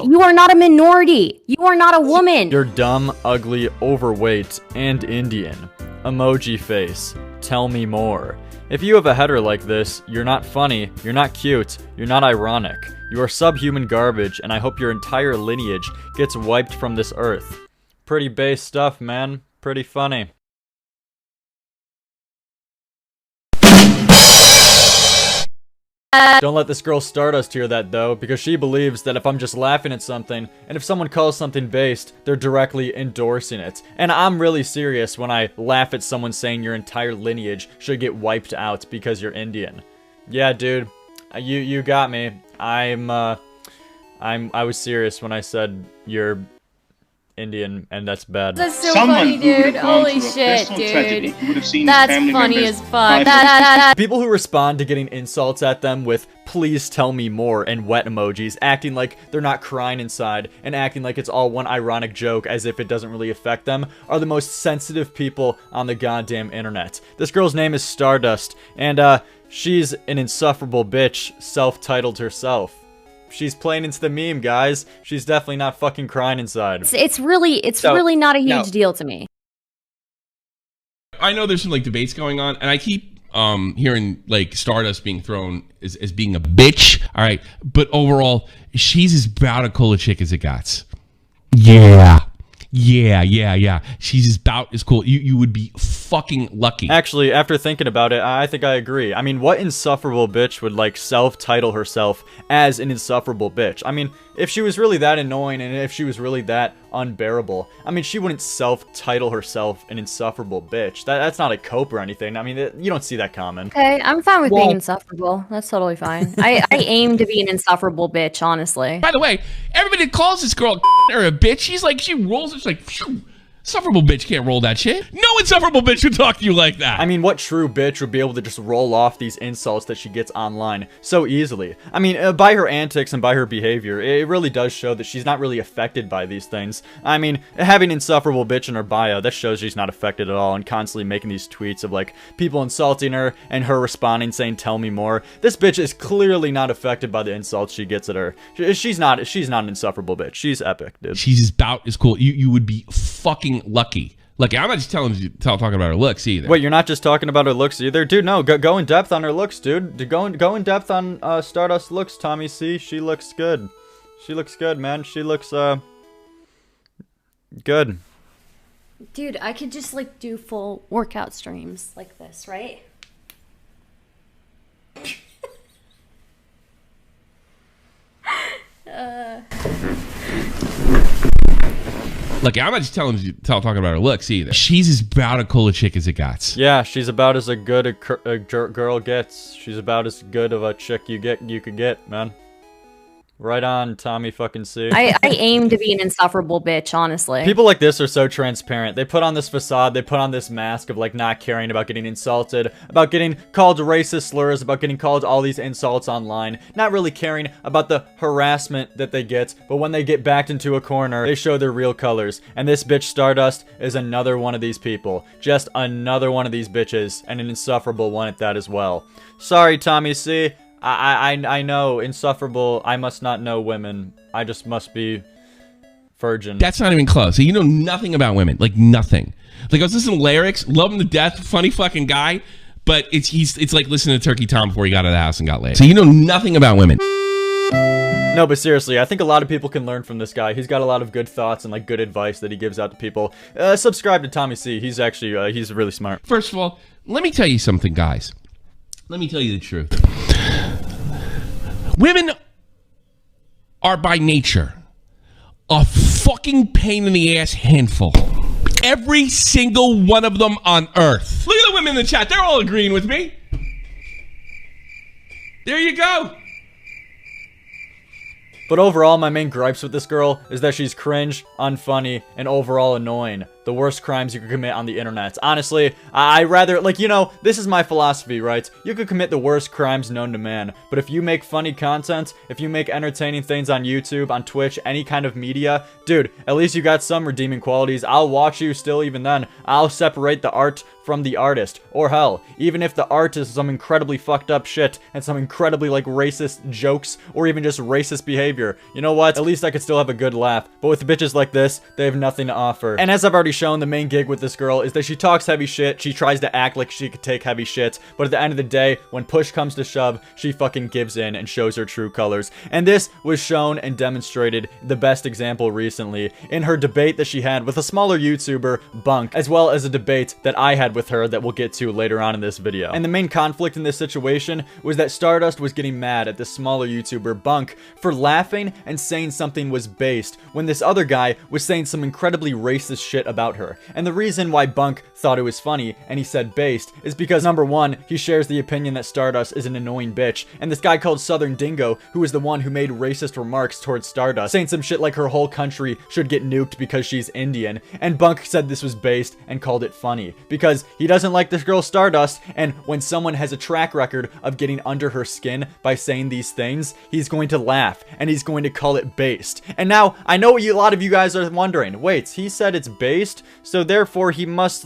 You are not a minority. You are not a woman. You're dumb, ugly, overweight, and Indian. Emoji face. Tell me more. If you have a header like this, you're not funny, you're not cute, you're not ironic. You are subhuman garbage, and I hope your entire lineage gets wiped from this earth. Pretty base stuff, man. Pretty funny. Don't let this girl Stardust hear that though, because she believes that if I'm just laughing at something, and if someone calls something based, they're directly endorsing it. And I'm really serious when I laugh at someone saying your entire lineage should get wiped out because you're Indian. Yeah, dude, you got me. I was serious when I said you're Indian, and that's bad. That's so funny, dude. Holy shit, dude. That's funny as fuck. People who respond to getting insults at them with "please tell me more" and wet emojis, acting like they're not crying inside, and acting like it's all one ironic joke as if it doesn't really affect them, are the most sensitive people on the goddamn internet. This girl's name is Stardust, and she's an insufferable bitch, self-titled herself. She's playing into the meme, guys. She's definitely not fucking crying inside. It's really not a huge deal to me. I know there's some like debates going on, and I keep hearing like Stardust being thrown as being a bitch. All right, but overall, she's as about a cool a chick as it gets. Yeah. She's about as cool. You would be fucking lucky. Actually, after thinking about it, I think I agree. I mean, what insufferable bitch would, like, self-title herself as an insufferable bitch? I mean, if she was really that annoying and if she was really that unbearable, I mean, she wouldn't self-title herself an insufferable bitch. That's not a cope or anything. I mean, you don't see that common. Okay, I'm fine with being insufferable. That's totally fine. I aim to be an insufferable bitch, honestly. By the way, everybody calls this girl or a bitch. She's like, she rolls, it's like, phew. Insufferable bitch can't roll that shit. No insufferable bitch would talk to you like that. I mean, what true bitch would be able to just roll off these insults that she gets online so easily? I mean, by her antics and by her behavior, it really does show that she's not really affected by these things. I mean, having insufferable bitch in her bio, that shows she's not affected at all, and constantly making these tweets of, like, people insulting her and her responding saying, tell me more. This bitch is clearly not affected by the insults she gets at her. She's not an insufferable bitch. She's epic, dude. She's about as cool. You would be fucking lucky. I'm not just talking about her looks either. Wait, you're not just talking about her looks either? Dude, no, go in depth on her looks, dude. Go in depth on Stardust looks, Tommy C. She looks good. She looks good, man. She looks, good. Dude, I could just, like, do full workout streams like this, right? Look, I'm not just talking about her looks either. She's as about a cool a chick as it gets. Yeah, she's about as good a girl gets. She's about as good of a chick you could get, man. Right on, Tommy fucking C. I aim to be an insufferable bitch, honestly. People like this are so transparent. They put on this facade, they put on this mask of, like, not caring about getting insulted, about getting called racist slurs, about getting called all these insults online, not really caring about the harassment that they get, but when they get backed into a corner, they show their real colors. And this bitch Stardust is another one of these people. Just another one of these bitches, and an insufferable one at that as well. Sorry, Tommy C. I know, insufferable. I must not know women. I just must be virgin. That's not even close. So you know nothing about women, like nothing. Like I was listening to Lerix, love him to death, funny fucking guy, but it's like listening to Turkey Tom before he got out of the house and got laid. So you know nothing about women. No, but seriously, I think a lot of people can learn from this guy. He's got a lot of good thoughts and, like, good advice that he gives out to people. Subscribe to Tommy C. He's actually, he's really smart. First of all, let me tell you something, guys. Let me tell you the truth. Women are by nature a fucking pain in the ass handful. Every single one of them on earth. Look at the women in the chat. They're all agreeing with me. There you go. But overall, my main gripes with this girl is that she's cringe, unfunny, and overall annoying. the worst crimes you could commit on the internet. Honestly, I rather, like, you know, this is my philosophy, right? You could commit the worst crimes known to man, but if you make funny content, if you make entertaining things on YouTube, on Twitch, any kind of media, dude, at least you got some redeeming qualities. I'll watch you still even then. I'll separate the art from the artist. Or hell, even if the art is some incredibly fucked up shit and some incredibly like racist jokes or even just racist behavior, you know what? At least I could still have a good laugh. But with bitches like this, they have nothing to offer. And as I've already shown, the main gig with this girl is that she talks heavy shit, she tries to act like she could take heavy shit, but at the end of the day, when push comes to shove, she fucking gives in and shows her true colors. And this was shown and demonstrated, the best example recently, in her debate that she had with a smaller YouTuber, Bunk, as well as a debate that I had with her that we'll get to later on in this video. And the main conflict in this situation was that Stardust was getting mad at this smaller YouTuber, Bunk, for laughing and saying something was based when this other guy was saying some incredibly racist shit about her. And the reason why Bunk thought it was funny and he said based is because number one, he shares the opinion that Stardust is an annoying bitch, and this guy called Southern Dingo, who is the one who made racist remarks towards Stardust, saying some shit like her whole country should get nuked because she's Indian, and Bunk said this was based and called it funny because he doesn't like this girl Stardust, and when someone has a track record of getting under her skin by saying these things, he's going to laugh and he's going to call it based. And now I know a lot of you guys are wondering, wait, he said it's based, so therefore he must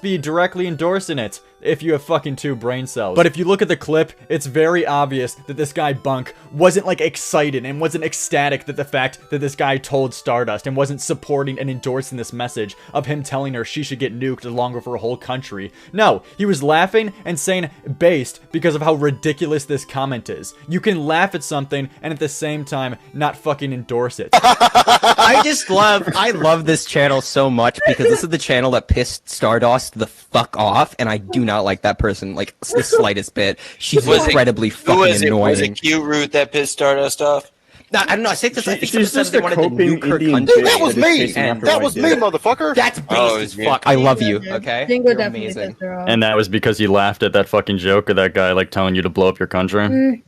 be directly endorsing it if you have fucking 2 brain cells. But if you look at the clip, it's very obvious that this guy Bunk wasn't like excited and wasn't ecstatic that the fact that this guy told Stardust and wasn't supporting and endorsing this message of him telling her she should get nuked along with her whole country. No, he was laughing and saying based because of how ridiculous this comment is. You can laugh at something and at the same time not fucking endorse it. I love this channel so much because this is the channel that pissed Stardust the fuck off, and I do not like that person like the slightest bit. She's incredibly fucking annoying. Was it cute Root that pissed Stardust off? No, I don't know. I think she's just a coping Indian country. That was me. That was me, motherfucker. That's based as fuck. I love you. Okay. Dingo definitely pissed her off. And that was because you laughed at that fucking joke of that guy like telling you to blow up your country?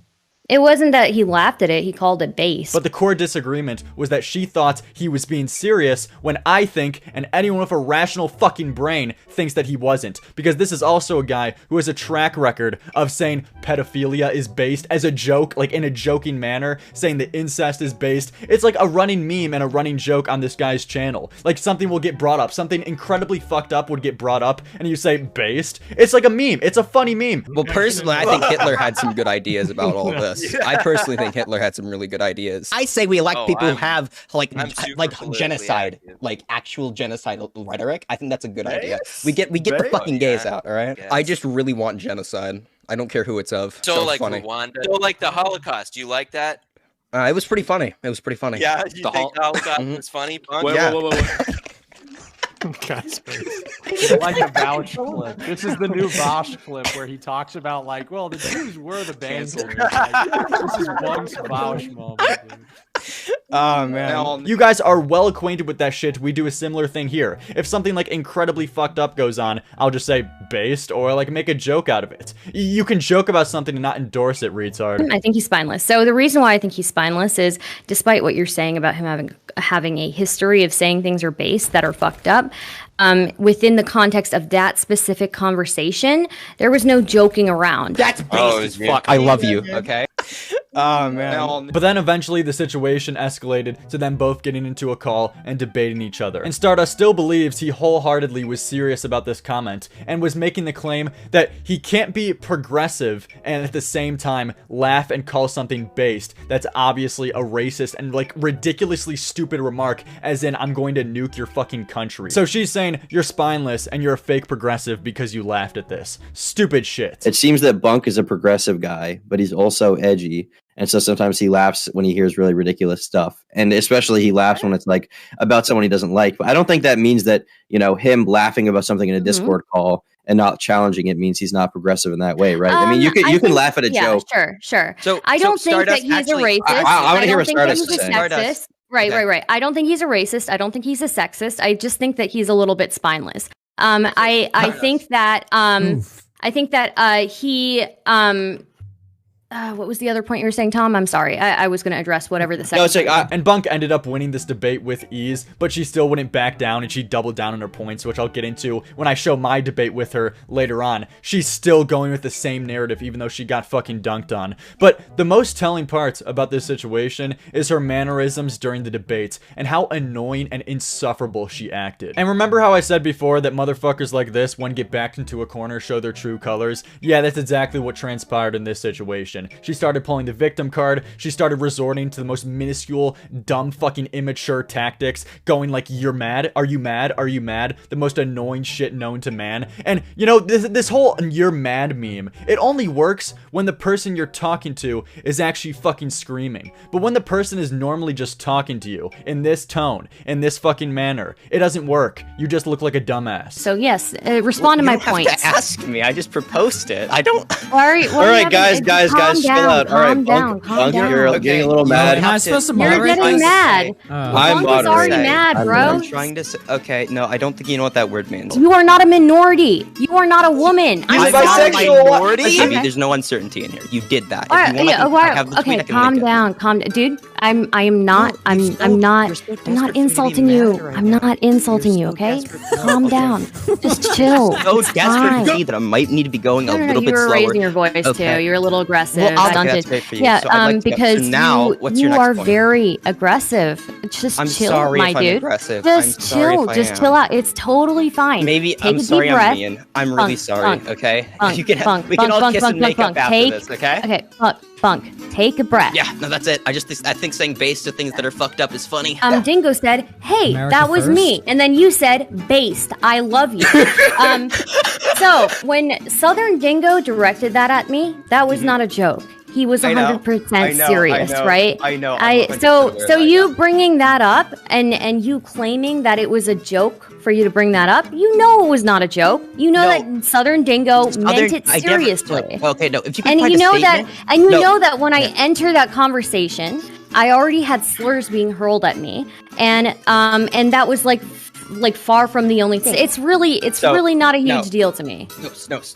It wasn't that he laughed at it, he called it based. But the core disagreement was that she thought he was being serious when I think, and anyone with a rational fucking brain thinks that he wasn't. Because this is also a guy who has a track record of saying pedophilia is based as a joke, like in a joking manner, saying that incest is based. It's like a running meme and a running joke on this guy's channel. Like something will get brought up, something incredibly fucked up would get brought up, and you say based? It's like a meme, it's a funny meme. Well, personally, I think Hitler had some good ideas about all this. I personally think Hitler had some really good ideas. I say we elect people who have like genocide, like actual genocide rhetoric. I think that's a good idea. We get the fucking gays out, all right? I just really want genocide. I don't care who it's of. So like funny. Rwanda. So like the Holocaust. Do you like that? It was pretty funny. It was pretty funny. Yeah, you think the Holocaust was funny, Punk? Wait. Guys, like a vouch clip. This is the new Vosh clip where he talks about like, well, the Jews were the bankers. Like, this is Bunk's Vosh moment, dude. Oh man. You guys are well acquainted with that shit. We do a similar thing here. If something like incredibly fucked up goes on, I'll just say based or like make a joke out of it. You can joke about something and not endorse it, retard. I think he's spineless. So the reason why I think he's spineless is despite what you're saying about him having a history of saying things are based that are fucked up, within the context of that specific conversation, there was no joking around. That's based as fuck. I love you, okay? Oh, man. But then eventually the situation escalated to them both getting into a call and debating each other. And Stardust still believes he wholeheartedly was serious about this comment and was making the claim that he can't be progressive and at the same time laugh and call something based that's obviously a racist and like ridiculously stupid remark, as in I'm going to nuke your fucking country. So she's saying you're spineless and you're a fake progressive because you laughed at this. Stupid shit. It seems that Bunk is a progressive guy, but he's also edgy. And so sometimes he laughs when he hears really ridiculous stuff. And especially he laughs when it's like about someone he doesn't like. But I don't think that means that, you know, him laughing about something in a Discord call and not challenging it means he's not progressive in that way, right? I mean, you can laugh at a joke. Sure. So I don't think that he's a racist. I want to hear what Stardust is saying. Sexist. Right. I don't think he's a racist. I don't think he's a sexist. I just think that he's a little bit spineless. I think that he What was the other point you were saying, Tom? I'm sorry. I was going to address whatever the second. No, it's like, and Bunk ended up winning this debate with ease, but she still wouldn't back down, and she doubled down on her points, which I'll get into when I show my debate with her later on. She's still going with the same narrative, even though she got fucking dunked on. But the most telling part about this situation is her mannerisms during the debate, and how annoying and insufferable she acted. And remember how I said before that motherfuckers like this, when get backed into a corner, show their true colors? Yeah, that's exactly what transpired in this situation. She started pulling the victim card. She started resorting to the most minuscule, dumb, fucking immature tactics, going like, you're mad? Are you mad? Are you mad? The most annoying shit known to man. And, you know, this whole you're mad meme, it only works when the person you're talking to is actually fucking screaming. But when the person is normally just talking to you, in this tone, in this fucking manner, it doesn't work. You just look like a dumbass. So yes, respond to my point. You don't have to ask me. I just proposed it. I don't... All right, guys, chill out. All right, Bunk, you're getting a little mad. Am I supposed to You're moderate? getting mad. I'm Bunk is already moderating. mad, bro. I'm trying to say... Okay, no, I don't think you know what that word means. You are not a minority. You are not a woman. I'm not not a minority? I mean, there's no uncertainty in here. You did that. If you want, I have the tweet, I can calm link it. down, dude. I am not. I'm not insulting you. I'm not insulting you. Okay, calm down. Just chill. So It's desperate fine. to see that I might need to be going a little you bit were slower. raising your voice too. You're a little aggressive. Well, okay, stunted. that's great for you. Yeah, So I'd like to go. because So now, what's your you next are point? very aggressive. Just I'm chill, sorry my if I'm dude. aggressive. Just I'm sorry chill. if I Just am. chill out. It's totally fine. Maybe Take I'm a sorry deep breath. I'm mean. I'm really Bunk, sorry, bunk, okay? Bunk, You can bunk, we can all bunk, kiss bunk, and make bunk, up after take, this, okay? Okay, Bunk, take a breath. Yeah, no, that's it. I think saying base to things that are fucked up is funny. Dingo said, "Hey, America that was first? me," and then you said, "Based, I love you." So when Southern Dingo directed that at me, that was not a joke. He was I know. 100% serious, right? I know. So you bringing that up and you claiming that it was a joke for you to bring that up, you know it was not a joke. You know that Southern Dingo meant it seriously. Okay, no. If you can And find you a know statement, that, and you know that when I enter that conversation, I already had slurs being hurled at me, and that was like far from the only thing. It's really not a huge deal to me.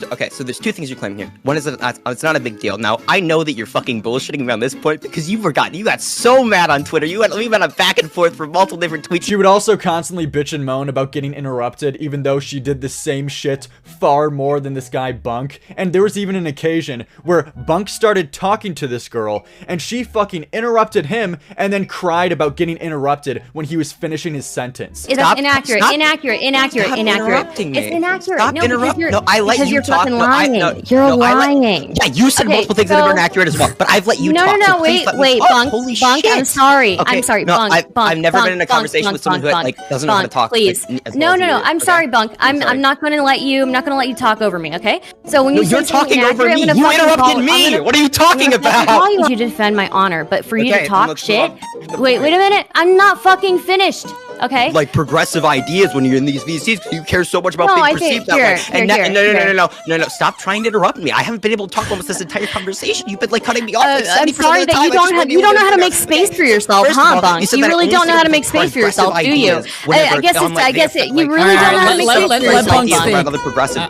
Okay, so there's two things you're claiming here. One is that it's not a big deal. Now, I know that you're fucking bullshitting me on this point because you got so mad on Twitter. We went on back and forth for multiple different tweets. She would also constantly bitch and moan about getting interrupted, even though she did the same shit far more than this guy Bunk. And there was even an occasion where Bunk started talking to this girl, and she fucking interrupted him, and then cried about getting interrupted when he was finishing his sentence. Inaccurate. Stop Inaccurate. interrupting me. It's inaccurate. Stop no, interrupting. No, I let because you you're talk. fucking No, lying. You're lying. Yeah, you said multiple things that are inaccurate as well, but I've let you talk. No, so please let me wait, talk. Bunk. Holy Bunk, shit. I'm sorry. Okay, I'm sorry, no, Bunk. I've never Bunk, been in a conversation Bunk, with someone who Bunk, doesn't know how to talk. Please. No. I'm sorry, Bunk. I'm not going to let you talk over me, okay? So when you're talking over me. You interrupted me. What are you talking about? I call you to defend my honor, but for you to talk shit. Wait a minute. I'm not fucking finished. Okay. Like progressive ideas when you're in these VCs because you care so much about being perceived that way. No. Stop trying to interrupt me. I haven't been able to talk almost this entire conversation. You've been like cutting me off. Like 70% I'm sorry of the that time. you don't know how to make space for yourself, huh, Bunk? You really don't know how to make space for yourself, do you? I guess you really don't know how to make space for yourself, Bunk.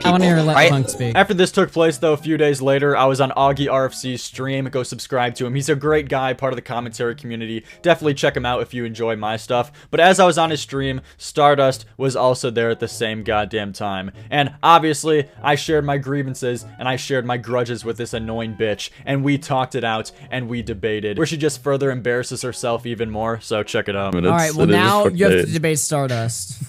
I want to hear Bunk speak. After this took place, though, a few days later, I was on Augie RFC's stream. Go subscribe to him. He's a great guy, part of the commentary community. Definitely check him out if you enjoy my stuff. But as I was on his stream, Stardust was also there at the same goddamn time. And obviously, I shared my grievances and I shared my grudges with this annoying bitch. And we talked it out and we debated, where she just further embarrasses herself even more. So check it out. Alright, well now you have to debate Stardust.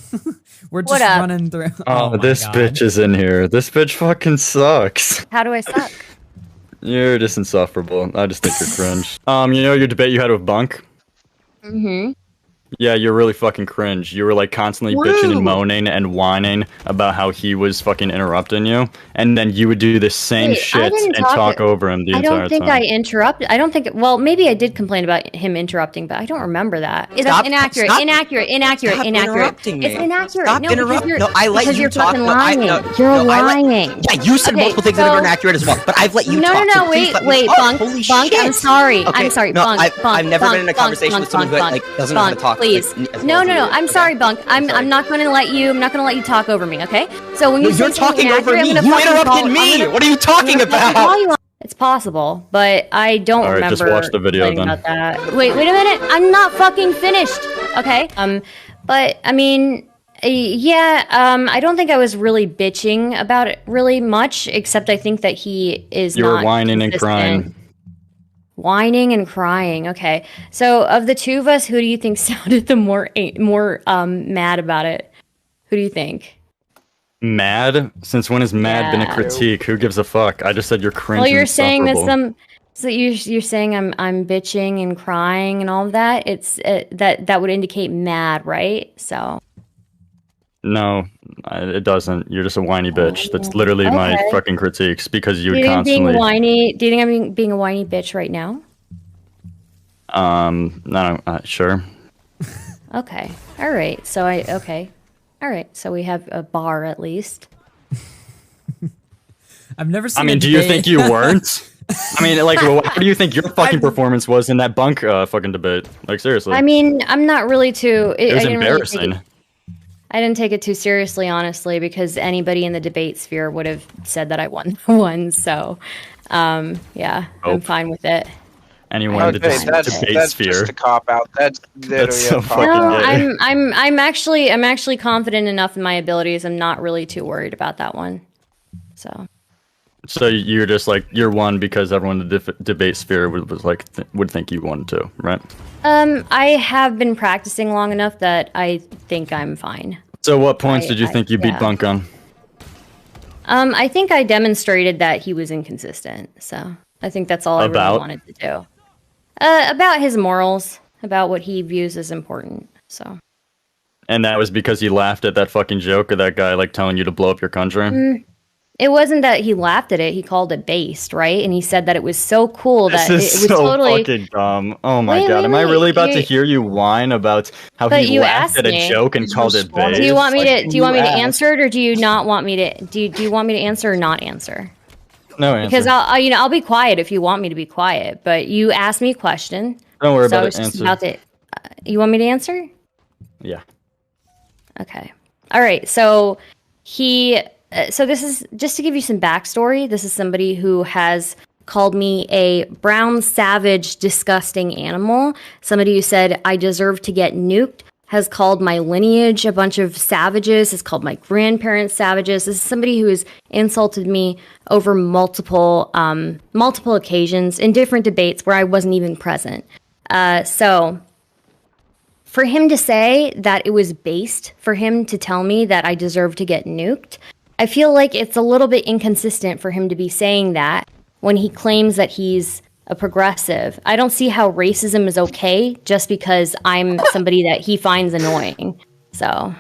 We're just running through. Oh, this bitch is in here. This bitch fucking sucks. How do I suck? You're just insufferable. I just think you're cringe. You know your debate you had with Bunk? Mm-hmm. Yeah, you're really fucking cringe. You were like constantly bitching and moaning and whining about how he was fucking interrupting you, and then you would do the same shit and talk over him the entire time. I don't think I interrupted. I don't think. Well, maybe I did complain about him interrupting, but I don't remember that. It's inaccurate. Stop Interrupting me. It's inaccurate. Stop interrupting. No, I let you talk. Fucking lying. You're lying. Yeah, you said multiple things that are inaccurate as well, but I've let you talk. No, wait, Bunk. I'm sorry. Bunk. I've never been in a conversation with someone who like doesn't know how to talk. Please. No. I'm sorry, Bunk. I'm not going to let you talk over me, okay? So when you're talking over me, you interrupted me. What are you talking about? It's possible, but I don't All right, remember just watch the video then. about that. Wait a minute. I'm not fucking finished. Okay. But I mean, yeah. I don't think I was really bitching about it really much, except I think that he is. You not were whining and consistent. crying. Whining and crying. Okay. So of the two of us, who do you think sounded the more mad about it? Who do you think? Mad? Since when has mad been a critique? Who gives a fuck? I just said you're cringe. Well, you're saying that insufferable. so you're saying I'm bitching and crying and all of that. It's that would indicate mad, right? So No, it doesn't. You're just a whiny bitch. That's literally my fucking critiques because you would constantly. Do you think I'm being a whiny bitch right now? No, sure. Okay. All right. All right. So we have a bar at least. I've never seen. I mean, do you think you weren't? I mean, like, what do you think your fucking performance was in that bunk fucking debate? Like, seriously. I mean, I'm not really too. It was embarrassing. I didn't take it too seriously, honestly, because anybody in the debate sphere would have said that I won the one. So, yeah, I'm fine with it. Anyone in the debate sphere. Just a cop out. That's literally so a fucking No, gay. I'm actually confident enough in my abilities. I'm not really too worried about that one. So you're just like you're one because everyone in the debate sphere was like would think you won too, right? I have been practicing long enough that I think I'm fine. So what points did you think you beat Bunk on? I think I demonstrated that he was inconsistent. So I think that's all I really wanted to do. About his morals, about what he views as important. So. And that was because he laughed at that fucking joke of that guy like telling you to blow up your country? It wasn't that he laughed at it. He called it based, right? And he said that it was so cool that it was so totally fucking dumb. Oh my god, am I really about to hear you whine about how he laughed at a joke and called it based? Do you want me to? Do you want me to answer it, or do you not want me to? Do you want me to answer or not answer? No answer. Because I'll be quiet if you want me to be quiet. But you asked me a question. Don't worry about it. You want me to answer? Yeah. Okay. All right. So so this is just to give you some backstory. This is somebody who has called me a brown, savage, disgusting animal. Somebody who said I deserve to get nuked. Has called my lineage a bunch of savages, has called my grandparents savages. This is somebody who has insulted me over multiple occasions in different debates where I wasn't even present. So for him to say that it was based, for him to tell me that I deserve to get nuked, I feel like it's a little bit inconsistent for him to be saying that when he claims that he's a progressive. I don't see how racism is okay just because I'm somebody that he finds annoying. So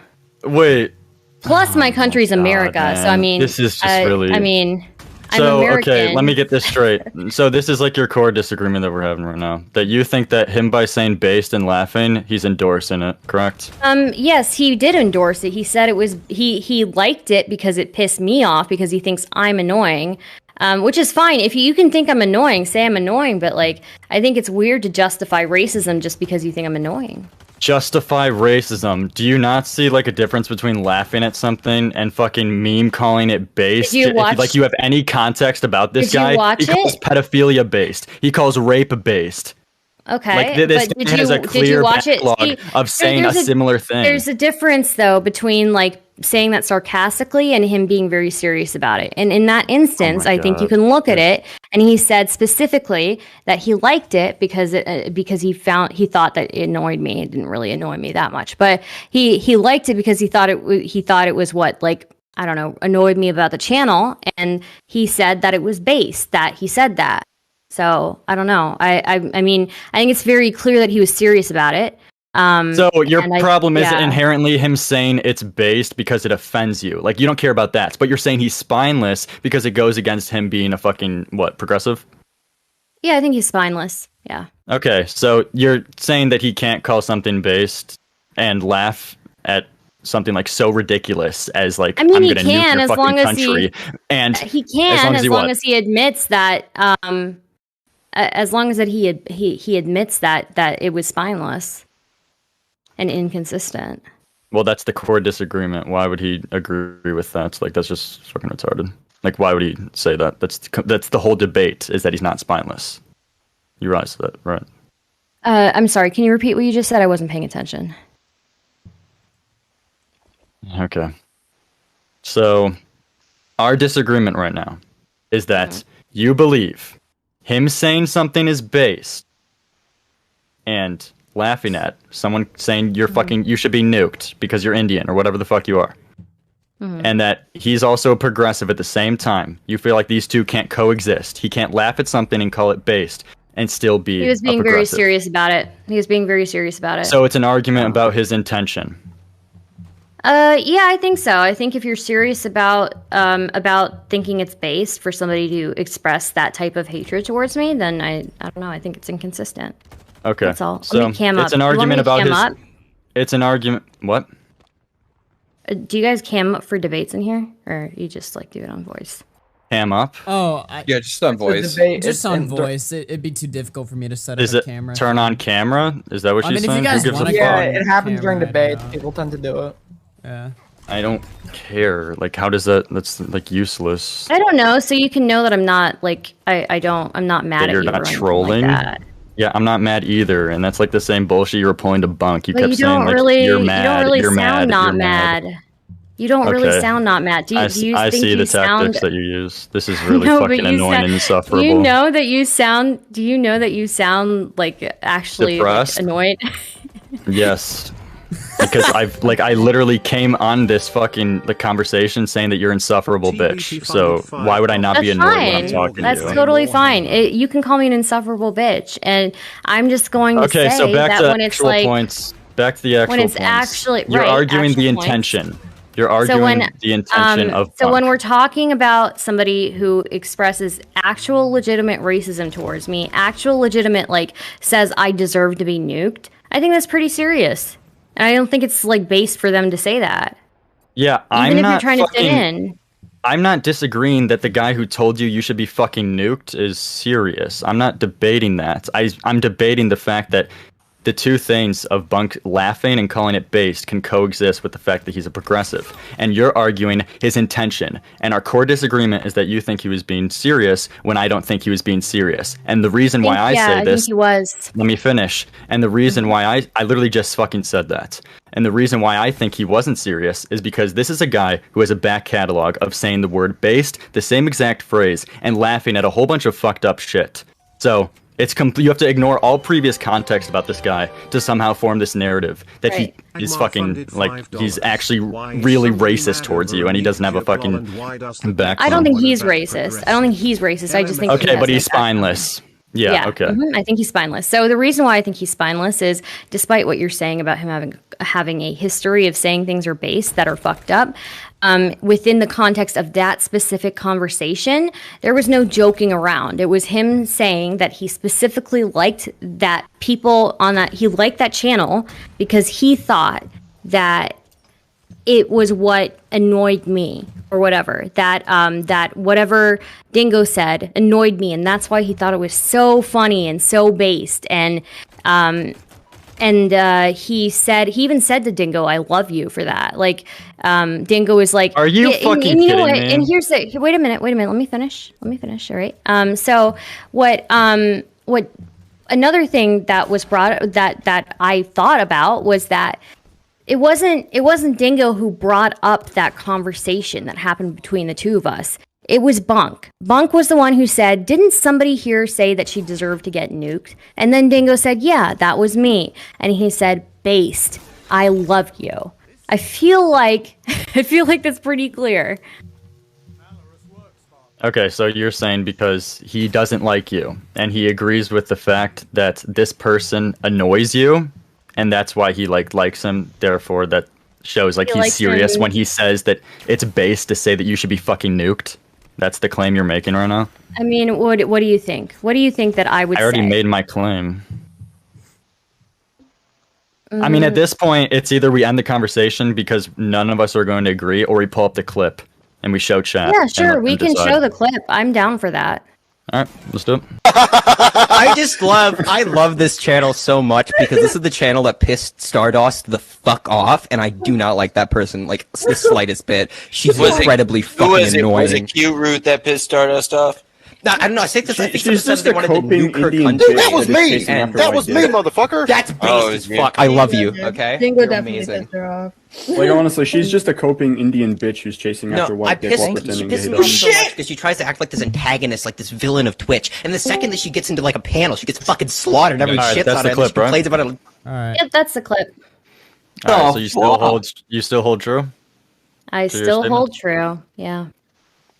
wait. Plus, my country's America, man. So I mean, this is just really. I mean, I'm so American. Okay, let me get this straight. So this is like your core disagreement that we're having right now. That you think that him by saying based and laughing, he's endorsing it, correct? Yes, he did endorse it. He said it was he liked it because it pissed me off because he thinks I'm annoying. Which is fine. If you can think I'm annoying, say I'm annoying, but like I think it's weird to justify racism just because you think I'm annoying. Justify racism. Do you not see like a difference between laughing at something and fucking meme calling it based? Did you watch, like you have any context about this guy? He calls pedophilia based. He calls rape based. Okay, like this but guy has a clear backlog of saying a similar thing. There's a difference though between like saying that sarcastically and him being very serious about it. And in that instance, I think you can look at it. And he said specifically that he liked it because he thought that it annoyed me. It didn't really annoy me that much, but he liked it because he thought it was what, like, I don't know, annoyed me about the channel. And he said that it was based, that he said that. So I don't know. I mean, I think it's very clear that he was serious about it. So your problem isn't inherently him saying it's based because it offends you. Like, you don't care about that, but you're saying he's spineless because it goes against him being a fucking, what, progressive? Yeah, I think he's spineless. Yeah. Okay, so you're saying that he can't call something based and laugh at something like so ridiculous as like, I mean, I'm gonna nuke your fucking country. And he can as long as he admits that as long as that he admits that it was spineless and inconsistent. Well, that's the core disagreement. Why would he agree with that? Like, that's just fucking retarded. Like, why would he say that? That's the whole debate, is that he's not spineless. You realize that, right? I'm sorry. Can you repeat what you just said? I wasn't paying attention. Okay. So, our disagreement right now is that you believe him saying something is based and laughing at someone saying you're fucking, you should be nuked because you're Indian or whatever the fuck you are. And that he's also progressive at the same time. You feel like these two can't coexist. He can't laugh at something and call it based and still be. He was being very serious about it. He was being very serious about it. So it's an argument about his intention. Yeah, I think so. I think if you're serious about thinking it's based for somebody to express that type of hatred towards me, then I don't know. I think it's inconsistent. Okay. That's all. So it's an argument about his. It's an argument. What? Do you guys cam up for debates in here, or you just like do it on voice? Cam up? Oh, yeah, just on voice. Just on voice. It'd be too difficult for me to set up a camera. Turn on camera? Is that what she's saying? Yeah, it happens during debates. People tend to do it. Yeah. I don't care. Like, how does that? That's like useless. I don't know. So you can know that I'm not like I'm not mad at you. You're not trolling. Like that. Yeah, I'm not mad either, and that's like the same bullshit you were pulling to bunk. You but kept you saying like you're mad. You don't really you're sound mad, not you're mad. You don't really sound not mad. Do you I think see you the sound... tactics that you use. This is really No, fucking annoying and insufferable. Do you know that you sound? Do you know that you sound like actually like, annoyed? Yes. Because I literally came on this fucking conversation saying that you're insufferable bitch. So why would I not be annoyed when I'm talking to you? That's totally fine. You can call me an insufferable bitch, and I'm just going to say so back that to when it's actual like points. Back to the actual when it's points. actually You're arguing the intention. You're arguing the intention of. So when we're talking about somebody who expresses actual legitimate racism towards me, actual legitimate says I deserve to be nuked, I think that's pretty serious. And I don't think it's based for them to say that. Yeah, Even if you're trying to fit in. I'm not disagreeing that the guy who told you should be fucking nuked is serious. I'm not debating that. I'm debating the fact that the two things of Bunk laughing and calling it based can coexist with the fact that he's a progressive. And you're arguing his intention. And our core disagreement is that you think he was being serious when I don't think he was being serious. And the reason why I say this... think he was. Let me finish. And the reason why I literally just fucking said that. And the reason why I think he wasn't serious is because this is a guy who has a back catalog of saying the word based, the same exact phrase, and laughing at a whole bunch of fucked up shit. So... you have to ignore all previous context about this guy to somehow form this narrative that he is fucking he's actually really racist towards you and he doesn't have a fucking backbone. I don't think he's racist. I just think but he's spineless. Yeah, okay. I think he's spineless. So the reason why I think he's spineless is, despite what you're saying about him having a history of saying things are based that are fucked up, within the context of that specific conversation, there was no joking around. It was him saying that he specifically liked that people on that, he liked that channel because he thought that it was what annoyed me or whatever, that whatever Dingo said annoyed me, and that's why he thought it was so funny and so based. And he even said to Dingo, "I love you" for that. Dingo is like, "Are you fucking kidding you know what? me?" And here's the wait a minute. Let me finish. All right. So what another thing that was brought that I thought about was that it wasn't Dingo who brought up that conversation that happened between the two of us. It was Bunk. Bunk was the one who said, "Didn't somebody here say that she deserved to get nuked?" And then Dingo said, "Yeah, that was me." And he said, "Based, I love you." I feel like that's pretty clear. Okay, so you're saying because he doesn't like you and he agrees with the fact that this person annoys you, and that's why he likes him. Therefore, that shows he's serious when he says that it's based to say that you should be fucking nuked. That's the claim you're making right now? I mean, what do you think? What do you think that I would say? I already made my claim. I mean, at this point, it's either we end the conversation because none of us are going to agree, or we pull up the clip and we show chat. Yeah, sure. We can show the clip. I'm down for that. All right, let's do it. I love this channel so much because this is the channel that pissed Stardust the fuck off, and I do not like that person like the slightest bit. She's incredibly fucking annoying. Was it Cute Root that pissed Stardust off? No, I don't know. I think she's just a coping Indian Dude, that was me! That was me, motherfucker! That's based as fuck. I love you, okay? Dingo You're definitely amazing. pissed her off. Like, honestly, she's just a coping Indian bitch who's chasing after I white dick while pretending to pisses hate me them. off so much because she tries to act like this antagonist, like this villain of Twitch. And the second that she gets into like a panel, she gets fucking slaughtered and everyone shits on it. Clip, and she complains about it. All right. Yep, that's the clip. All right, so you still hold true? I still hold true. Yeah.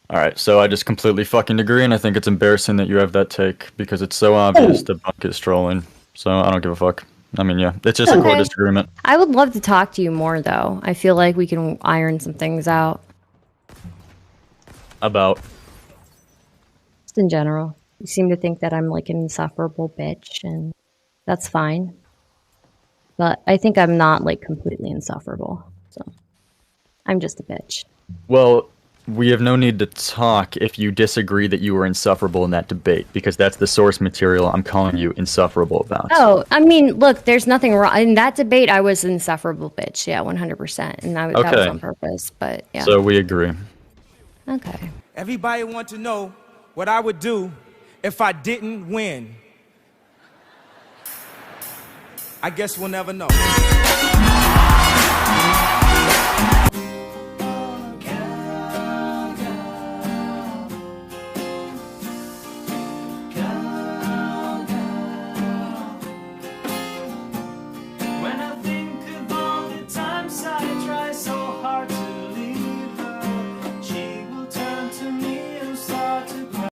All right, so I just completely fucking agree, and I think it's embarrassing that you have that take because it's so obvious that Bunk is trolling. So I don't give a fuck. I mean, yeah, it's just a core disagreement. I would love to talk to you more, though. I feel like we can iron some things out. About? Just in general. You seem to think that I'm like an insufferable bitch, and that's fine. But I think I'm not like completely insufferable. So I'm just a bitch. Well, we have no need to talk if you disagree that you were insufferable in that debate, because that's the source material I'm calling you insufferable about. Oh, I mean, look, there's nothing wrong. In that debate, I was an insufferable bitch. Yeah, 100%. And that was on purpose, but yeah. So we agree. Okay. Everybody want to know what I would do if I didn't win. I guess we'll never know.